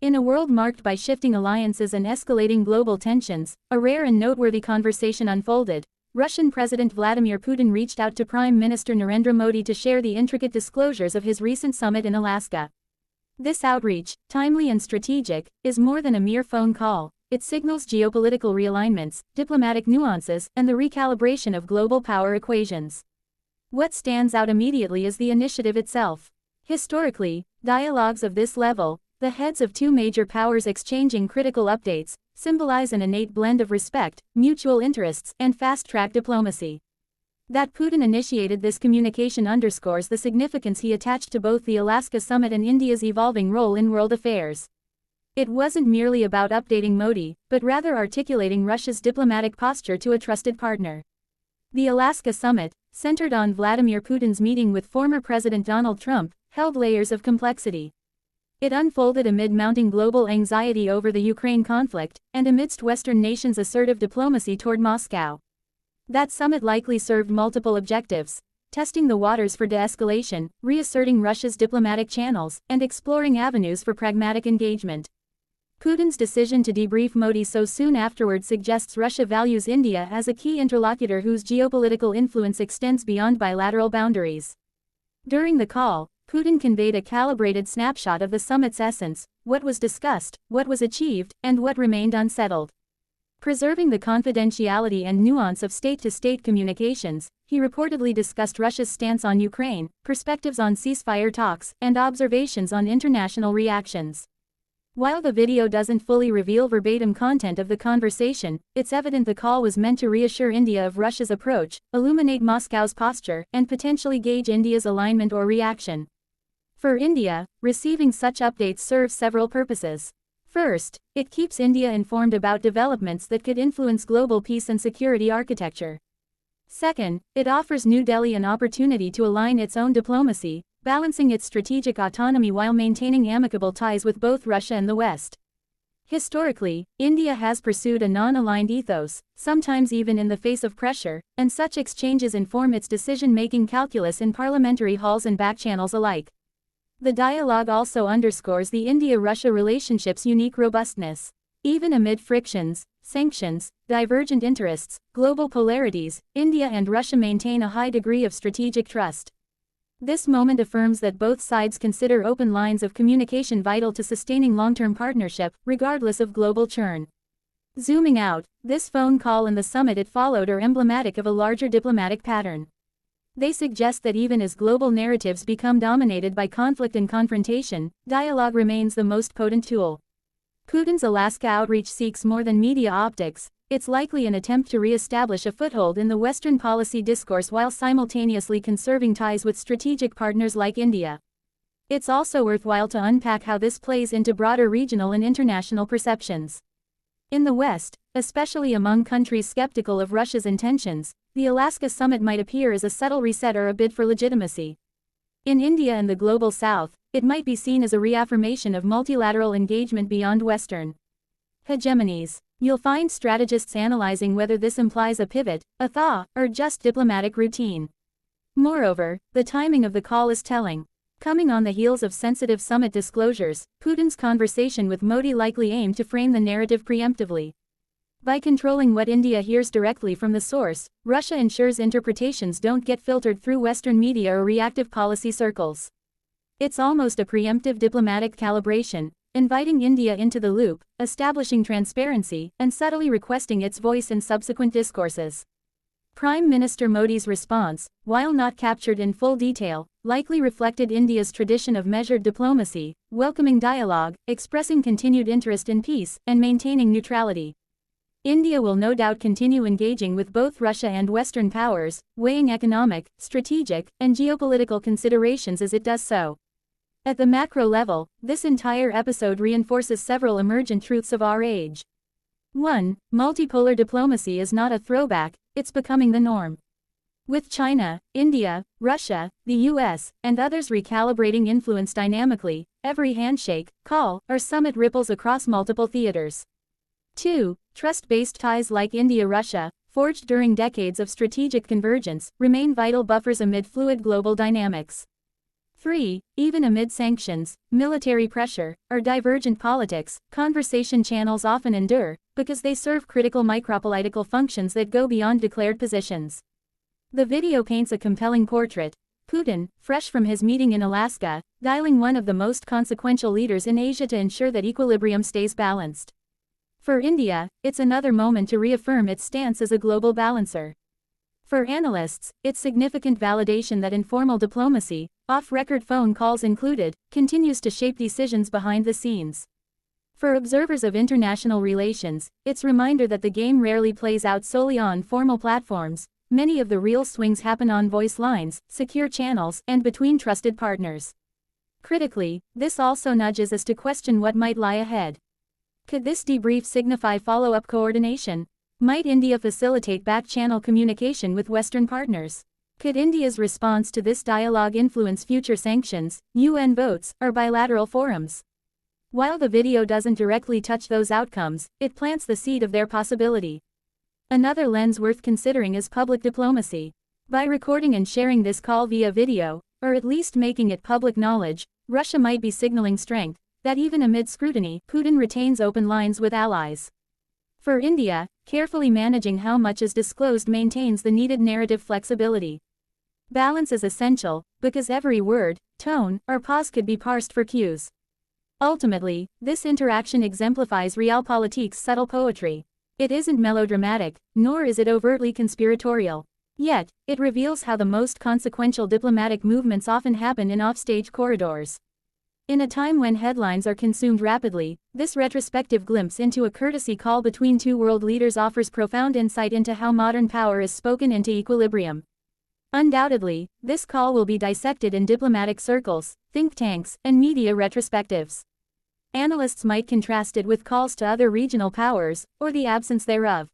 In a world marked by shifting alliances and escalating global tensions, a rare and noteworthy conversation unfolded. Russian President Vladimir Putin reached out to Prime Minister Narendra Modi to share the intricate disclosures of his recent summit in Alaska. This outreach, timely and strategic, is more than a mere phone call. It signals geopolitical realignments, diplomatic nuances, and the recalibration of global power equations. What stands out immediately is the initiative itself. Historically, dialogues of this level, the heads of two major powers exchanging critical updates, symbolize an innate blend of respect, mutual interests, and fast-track diplomacy. That Putin initiated this communication underscores the significance he attached to both the Alaska summit and India's evolving role in world affairs. It wasn't merely about updating Modi, but rather articulating Russia's diplomatic posture to a trusted partner. The Alaska summit, centered on Vladimir Putin's meeting with former President Donald Trump, held layers of complexity. It unfolded amid mounting global anxiety over the Ukraine conflict, and amidst Western nations' assertive diplomacy toward Moscow. That summit likely served multiple objectives: testing the waters for de-escalation, reasserting Russia's diplomatic channels, and exploring avenues for pragmatic engagement. Putin's decision to debrief Modi so soon afterward suggests Russia values India as a key interlocutor whose geopolitical influence extends beyond bilateral boundaries. During the call, Putin conveyed a calibrated snapshot of the summit's essence: what was discussed, what was achieved, and what remained unsettled. Preserving the confidentiality and nuance of state-to-state communications, he reportedly discussed Russia's stance on Ukraine, perspectives on ceasefire talks, and observations on international reactions. While the video doesn't fully reveal verbatim content of the conversation, it's evident the call was meant to reassure India of Russia's approach, illuminate Moscow's posture, and potentially gauge India's alignment or reaction. For India, receiving such updates serves several purposes. First, it keeps India informed about developments that could influence global peace and security architecture. Second, it offers New Delhi an opportunity to align its own diplomacy, balancing its strategic autonomy while maintaining amicable ties with both Russia and the West. Historically, India has pursued a non-aligned ethos, sometimes even in the face of pressure, and such exchanges inform its decision-making calculus in parliamentary halls and backchannels alike. The dialogue also underscores the India-Russia relationship's unique robustness. Even amid frictions, sanctions, divergent interests, global polarities, India and Russia maintain a high degree of strategic trust. This moment affirms that both sides consider open lines of communication vital to sustaining long-term partnership, regardless of global churn. Zooming out, this phone call and the summit it followed are emblematic of a larger diplomatic pattern. They suggest that even as global narratives become dominated by conflict and confrontation, dialogue remains the most potent tool. Putin's Alaska outreach seeks more than media optics. It's likely an attempt to re-establish a foothold in the Western policy discourse while simultaneously conserving ties with strategic partners like India. It's also worthwhile to unpack how this plays into broader regional and international perceptions. In the West, especially among countries skeptical of Russia's intentions, the Alaska summit might appear as a subtle reset or a bid for legitimacy. In India and the global South, it might be seen as a reaffirmation of multilateral engagement beyond Western hegemonies. You'll find strategists analyzing whether this implies a pivot, a thaw, or just diplomatic routine. Moreover, the timing of the call is telling. Coming on the heels of sensitive summit disclosures, Putin's conversation with Modi likely aimed to frame the narrative preemptively. By controlling what India hears directly from the source, Russia ensures interpretations don't get filtered through Western media or reactive policy circles. It's almost a preemptive diplomatic calibration, inviting India into the loop, establishing transparency, and subtly requesting its voice in subsequent discourses. Prime Minister Modi's response, while not captured in full detail, likely reflected India's tradition of measured diplomacy, welcoming dialogue, expressing continued interest in peace, and maintaining neutrality. India will no doubt continue engaging with both Russia and Western powers, weighing economic, strategic, and geopolitical considerations as it does so. At the macro level, this entire episode reinforces several emergent truths of our age. 1. Multipolar diplomacy is not a throwback, it's becoming the norm. With China, India, Russia, the US, and others recalibrating influence dynamically, every handshake, call, or summit ripples across multiple theaters. 2. Trust-based ties like India-Russia, forged during decades of strategic convergence, remain vital buffers amid fluid global dynamics. 3. Even amid sanctions, military pressure, or divergent politics, conversation channels often endure, because they serve critical micropolitical functions that go beyond declared positions. The video paints a compelling portrait. Putin, fresh from his meeting in Alaska, dialing one of the most consequential leaders in Asia to ensure that equilibrium stays balanced. For India, it's another moment to reaffirm its stance as a global balancer. For analysts, it's significant validation that informal diplomacy, off-record phone calls included, continues to shape decisions behind the scenes. For observers of international relations, it's a reminder that the game rarely plays out solely on formal platforms. Many of the real swings happen on voice lines, secure channels, and between trusted partners. Critically, this also nudges us to question what might lie ahead. Could this debrief signify follow-up coordination? Might India facilitate back-channel communication with Western partners? Could India's response to this dialogue influence future sanctions, UN votes, or bilateral forums? While the video doesn't directly touch those outcomes, it plants the seed of their possibility. Another lens worth considering is public diplomacy. By recording and sharing this call via video, or at least making it public knowledge, Russia might be signaling strength, that even amid scrutiny, Putin retains open lines with allies. For India, carefully managing how much is disclosed maintains the needed narrative flexibility. Balance is essential, because every word, tone, or pause could be parsed for cues. Ultimately, this interaction exemplifies realpolitik's subtle poetry. It isn't melodramatic, nor is it overtly conspiratorial. Yet, it reveals how the most consequential diplomatic movements often happen in offstage corridors. In a time when headlines are consumed rapidly, this retrospective glimpse into a courtesy call between two world leaders offers profound insight into how modern power is spoken into equilibrium. Undoubtedly, this call will be dissected in diplomatic circles, think tanks, and media retrospectives. Analysts might contrast it with calls to other regional powers, or the absence thereof.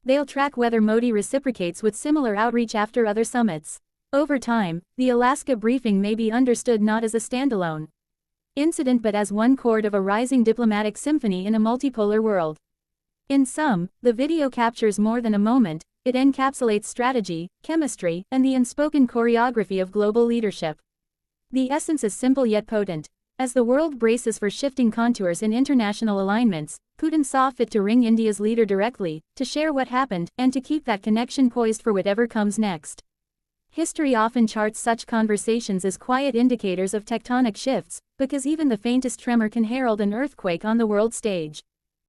They'll track whether Modi reciprocates with similar outreach after other summits. Over time, the Alaska briefing may be understood not as a standalone incident but as one chord of a rising diplomatic symphony in a multipolar world. In sum, the video captures more than a moment, it encapsulates strategy, chemistry, and the unspoken choreography of global leadership. The essence is simple yet potent. As the world braces for shifting contours in international alignments, Putin saw fit to ring India's leader directly, to share what happened, and to keep that connection poised for whatever comes next. History often charts such conversations as quiet indicators of tectonic shifts, because even the faintest tremor can herald an earthquake on the world stage.